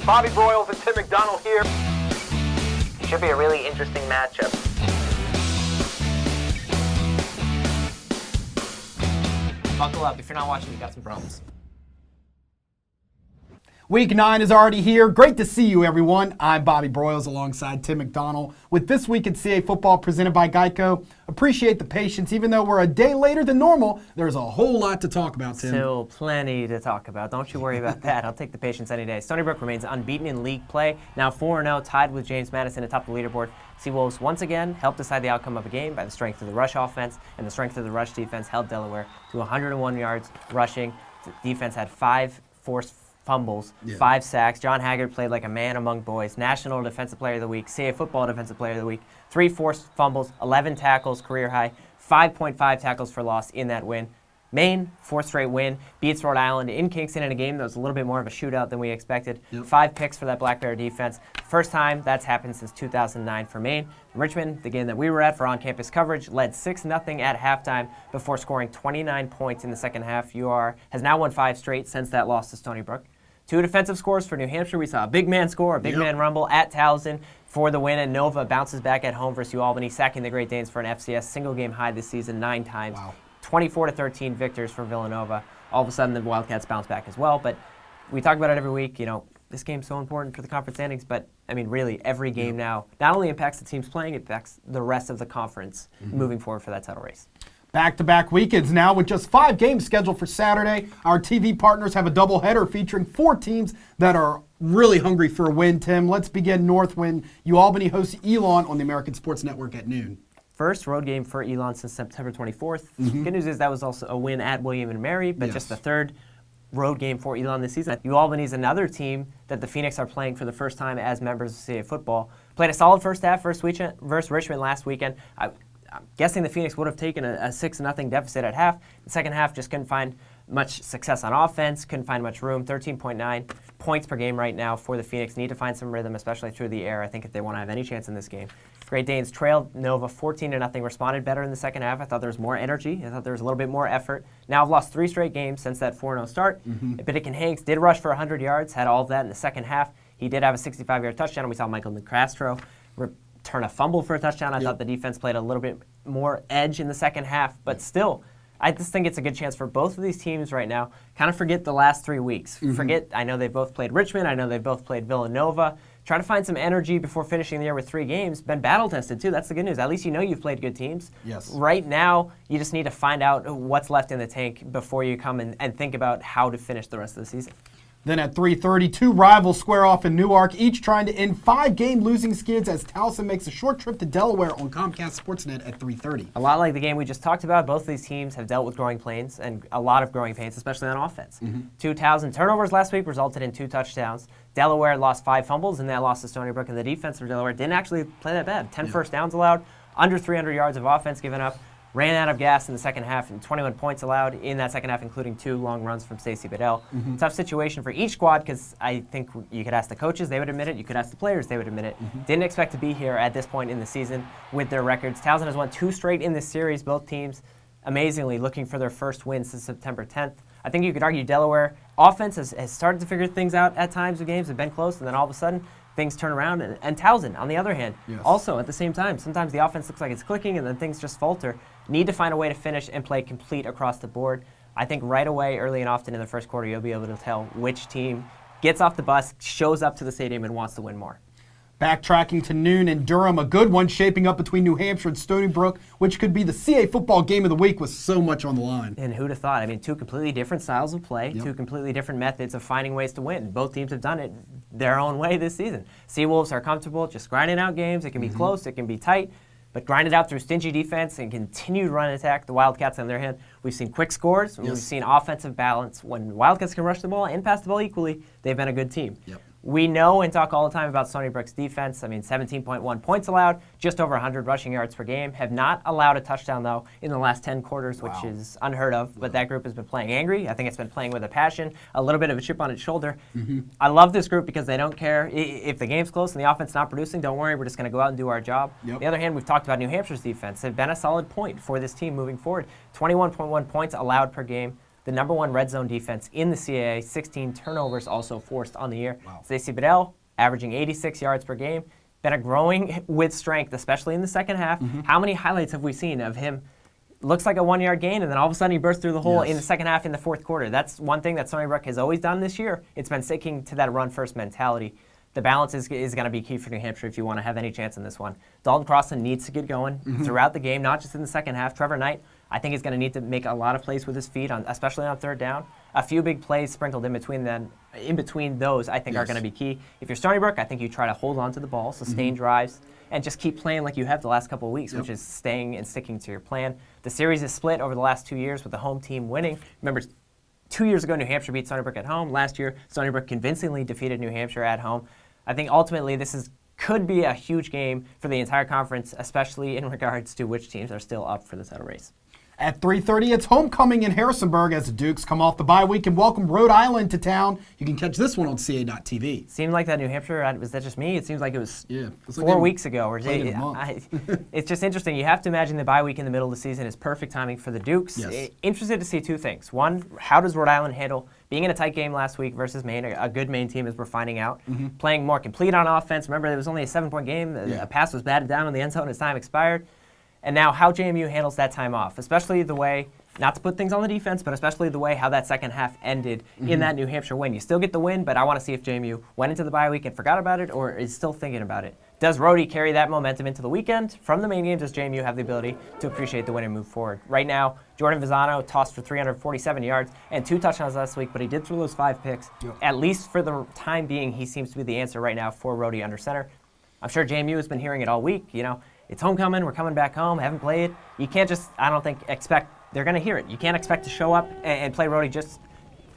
Bobby Broyles and Tim McDonald here. Should be a really interesting matchup. Buckle up. If you're not watching, you got some problems. Week 9 is already here. Great to see you, everyone. I'm Bobby Broyles alongside Tim McDonald with This Week in CA Football presented by Geico. Appreciate the patience. Even though we're a day later than normal, there's a whole lot to talk about, Tim. Still plenty to talk about. Don't you worry about that. I'll take the patience any day. Stony Brook remains unbeaten in league play. Now 4-0, tied with James Madison atop the leaderboard. Seawolves once again helped decide the outcome of a game by the strength of the rush offense, and the strength of the rush defense held Delaware to 101 yards rushing. The defense had 5 forced fumbles, 5 sacks. John Haggard played like a man among boys. National Defensive Player of the Week, CA Football Defensive Player of the Week. 3 forced fumbles, 11 tackles, career high, 5.5 tackles for loss in that win. Maine, 4th straight win, beats Rhode Island in Kingston in a game that was a little bit more of a shootout than we expected. 5 picks for that Black Bear defense. First time that's happened since 2009 for Maine. Richmond, the game that we were at for on-campus coverage, led 6-0 at halftime before scoring 29 points in the second half. UR has now won 5 straight since that loss to Stony Brook. 2 defensive scores for New Hampshire. We saw a big man score, a big man rumble at Towson for the win, and Nova bounces back at home versus UALBANY, sacking the Great Danes for an FCS single-game high this season 9 times. Wow. 24-13 victors for Villanova. All of a sudden, the Wildcats bounce back as well. But we talk about it every week. You know, this game's so important for the conference standings. But I mean, really, every game now not only impacts the teams playing, it impacts the rest of the conference moving forward for that title race. Back-to-back weekends now with just 5 games scheduled for Saturday. Our TV partners have a doubleheader featuring 4 teams that are really hungry for a win, Tim. Let's begin north when UALBANY hosts ELON on the American Sports Network at noon. First road game for ELON since September 24th. Good news is that was also a win at William & Mary, but just the 3rd road game for ELON this season. UALBANY is another team that the Phoenix are playing for the first time as members of CA football. Played a solid first half versus Richmond last weekend. I'm guessing the Phoenix would have taken a 6-0 deficit at half. The second half just couldn't find much success on offense, couldn't find much room. 13.9 points per game right now for the Phoenix. Need to find some rhythm, especially through the air, I think, if they want to have any chance in this game. Great Danes trailed Nova 14-0, responded better in the second half. I thought there was more energy. I thought there was a little bit more effort. Now I've lost 3 straight games since that 4-0 start. Biddick Hanks did rush for 100 yards, had all of that in the second half. He did have a 65-yard touchdown. We saw Michael Nicastro return a fumble for a touchdown. I thought the defense played a little bit more edge in the second half, but still, I just think it's a good chance for both of these teams right now. Kind of forget the last 3 weeks. Forget, I know they've both played Richmond. I know they've both played Villanova. Try to find some energy before finishing the year with 3 games. Been battle-tested, too. That's the good news. At least you know you've played good teams. Yes. Right now, you just need to find out what's left in the tank before you come and think about how to finish the rest of the season. Then at 3:30, 2 rivals square off in Newark, each trying to end 5-game losing skids as Towson makes a short trip to Delaware on Comcast Sportsnet at 3:30. A lot like the game we just talked about, both of these teams have dealt with growing pains and a lot of growing pains, especially on offense. 2 Towson turnovers last week resulted in 2 touchdowns. Delaware lost 5 fumbles, and that lost to Stony Brook, and the defense for Delaware didn't actually play that bad. 10 first downs allowed, under 300 yards of offense given up. Ran out of gas in the second half, and 21 points allowed in that second half, including 2 long runs from Stacey Bedell. Tough situation for each squad because I think you could ask the coaches, they would admit it. You could ask the players, they would admit it. Didn't expect to be here at this point in the season with their records. Towson has won 2 straight in this series. Both teams, amazingly, looking for their first win since September 10th. I think you could argue Delaware offense has started to figure things out at times of games, have been close, and then all of a sudden, things turn around. And Towson, on the other hand, also at the same time, sometimes the offense looks like it's clicking and then things just falter. Need to find a way to finish and play complete across the board. I think right away, early and often in the first quarter, you'll be able to tell which team gets off the bus, shows up to the stadium, and wants to win more. Backtracking to noon in Durham, a good one shaping up between New Hampshire and Stony Brook, which could be the CA football game of the week with so much on the line. And who'd have thought? I mean, 2 completely different styles of play, 2 completely different methods of finding ways to win. Both teams have done it their own way this season. Seawolves are comfortable just grinding out games. It can be close, it can be tight, but grind it out through stingy defense and continued run attack. The Wildcats, on their hand, we've seen quick scores, and we've seen offensive balance. When Wildcats can rush the ball and pass the ball equally, they've been a good team. We know and talk all the time about Stony Brook's defense. I mean, 17.1 points allowed, just over 100 rushing yards per game. Have not allowed a touchdown, though, in the last 10 quarters, which is unheard of. But that group has been playing angry. I think it's been playing with a passion, a little bit of a chip on its shoulder. I love this group because they don't care. If the game's close and the offense not producing, don't worry. We're just going to go out and do our job. On the other hand, we've talked about New Hampshire's defense. They've been a solid point for this team moving forward. 21.1 points allowed per game. the #1 red zone defense in the CAA, 16 turnovers also forced on the year. Wow. Stacey Bedell averaging 86 yards per game, been a growing with strength, especially in the second half. How many highlights have we seen of him? Looks like a 1-yard gain, and then all of a sudden he bursts through the hole in the second half in the fourth quarter. That's one thing that Stony Brook has always done this year. It's been sticking to that run-first mentality. The balance is going to be key for New Hampshire if you want to have any chance in this one. Dalton Crossan needs to get going throughout the game, not just in the second half. Trevor Knight, I think, is going to need to make a lot of plays with his feet, especially on third down. A few big plays sprinkled in between those, I think, are going to be key. If you're Stony Brook, I think you try to hold on to the ball, sustain drives, and just keep playing like you have the last couple of weeks, which is staying and sticking to your plan. The series is split over the last 2 years with the home team winning. Remember, 2 years ago, New Hampshire beat Stony Brook at home. Last year, Stony Brook convincingly defeated New Hampshire at home. I think ultimately this could be a huge game for the entire conference, especially in regards to which teams are still up for the title race. At 3:30, it's homecoming in Harrisonburg as the Dukes come off the bye week and welcome Rhode Island to town. You can catch this one on CA.TV. Seemed like that New Hampshire, was that just me? It seems like it was like 4 weeks ago. It's It's just interesting. You have to imagine the bye week in the middle of the season is perfect timing for the Dukes. Yes. Interested to see two things. One, how does Rhode Island handle being in a tight game last week versus Maine, a good Maine team as we're finding out, playing more complete on offense. Remember, it was only a 7-point game. A pass was batted down in the end zone as time expired. And now how JMU handles that time off, especially the way, not to put things on the defense, but especially the way how that second half ended in that New Hampshire win. You still get the win, but I want to see if JMU went into the bye week and forgot about it or is still thinking about it. Does RHODE carry that momentum into the weekend? From the main game, does JMU have the ability to appreciate the win and move forward? Right now, Jordan Visano tossed for 347 yards and 2 touchdowns last week, but he did throw those 5 picks. At least for the time being, he seems to be the answer right now for RHODE under center. I'm sure JMU has been hearing it all week, It's homecoming, we're coming back home, haven't played. You can't just, I don't think, expect, they're going to hear it. You can't expect to show up and play RHODE, just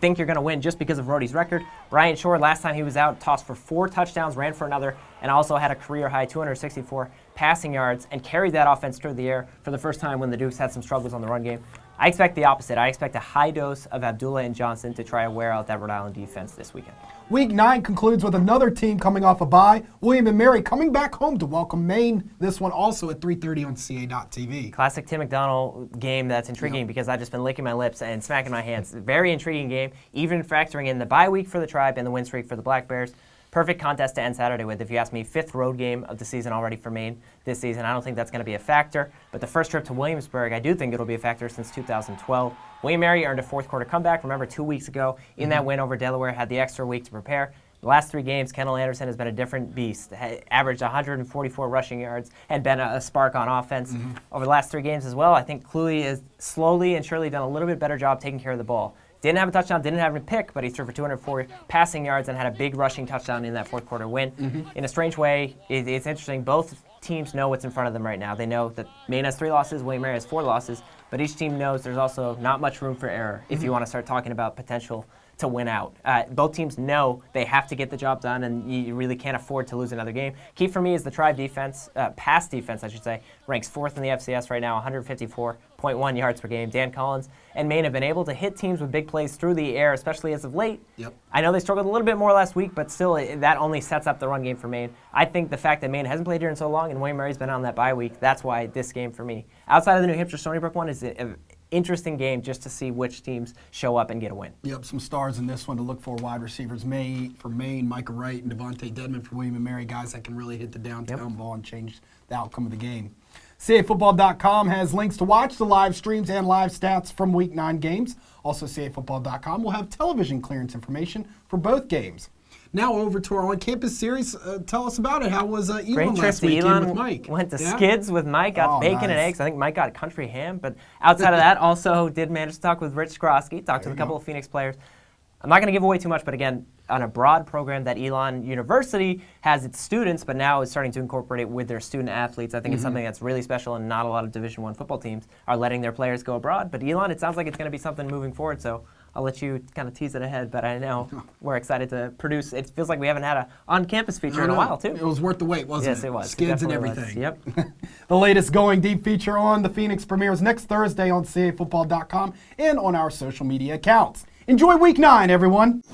think you're going to win just because of RHODE's record. Ryan Shore, last time he was out, tossed for 4 touchdowns, ran for another, and also had a career-high 264 passing yards and carried that offense through the air for the first time when the Dukes had some struggles on the run game. I expect the opposite. I expect a high dose of Abdullah and Johnson to try to wear out that Rhode Island defense this weekend. Week 9 concludes with another team coming off a bye. William & Mary coming back home to welcome Maine. This one also at 3:30 on CA.TV. Classic Tim McDonald game that's intriguing because I've just been licking my lips and smacking my hands. Very intriguing game, even factoring in the bye week for the Tribe and the win streak for the Black Bears. Perfect contest to end Saturday with, if you ask me. 5th road game of the season already for Maine this season. I don't think that's going to be a factor. But the first trip to Williamsburg, I do think it'll be a factor since 2012. William & Mary earned a 4th quarter comeback. Remember, 2 weeks ago in that win over Delaware, had the extra week to prepare. The last 3 games, Kendall Anderson has been a different beast. Averaged 144 rushing yards and been a spark on offense. Over the last 3 games as well, I think Cluey has slowly and surely done a little bit better job taking care of the ball. Didn't have a touchdown, didn't have a pick, but he threw for 204 passing yards and had a big rushing touchdown in that 4th quarter win. In a strange way, it's interesting. Both teams know what's in front of them right now. They know that Maine has 3 losses, William & Mary has 4 losses, but each team knows there's also not much room for error if you want to start talking about potential to win out. Both teams know they have to get the job done, and you really can't afford to lose another game. Key for me is the Tribe defense, pass defense, I should say, ranks 4th in the FCS right now, 154.1 yards per game. Dan Collins and Maine have been able to hit teams with big plays through the air, especially as of late. I know they struggled a little bit more last week, but still, that only sets up the run game for Maine. I think the fact that Maine hasn't played here in so long and William & Mary's been on that bye week, that's why this game for me, outside of the New Hampshire Stony Brook one, is an interesting game just to see which teams show up and get a win. Some stars in this one to look for. Wide receivers for Maine, Micah Wright and Devontae Dedman for William & Mary, guys that can really hit the downtown ball and change the outcome of the game. CAFootball.com has links to watch the live streams and live stats from Week 9 games. Also, CAFootball.com will have television clearance information for both games. Now over to our on-campus series. Tell us about it. How was ELON Great trip last to weekend ELON. with Mike? Went to Skids with Mike, got bacon and eggs. I think Mike got country ham. But outside of that, also did manage to talk with Rich Skrosky, talked with a couple of Phoenix players. I'm not going to give away too much, but again, on a broad program that ELON University has its students, but now is starting to incorporate it with their student athletes. I think it's something that's really special, and not a lot of Division I football teams are letting their players go abroad. But ELON, it sounds like it's going to be something moving forward, so I'll let you kind of tease it ahead, but I know we're excited to produce. It feels like we haven't had an on-campus feature in a while, too. It was worth the wait, wasn't it? Yes, it was. Skids and everything. Yep. The latest Going Deep feature on the Phoenix premieres next Thursday on CAFootball.com and on our social media accounts. Enjoy Week 9, everyone.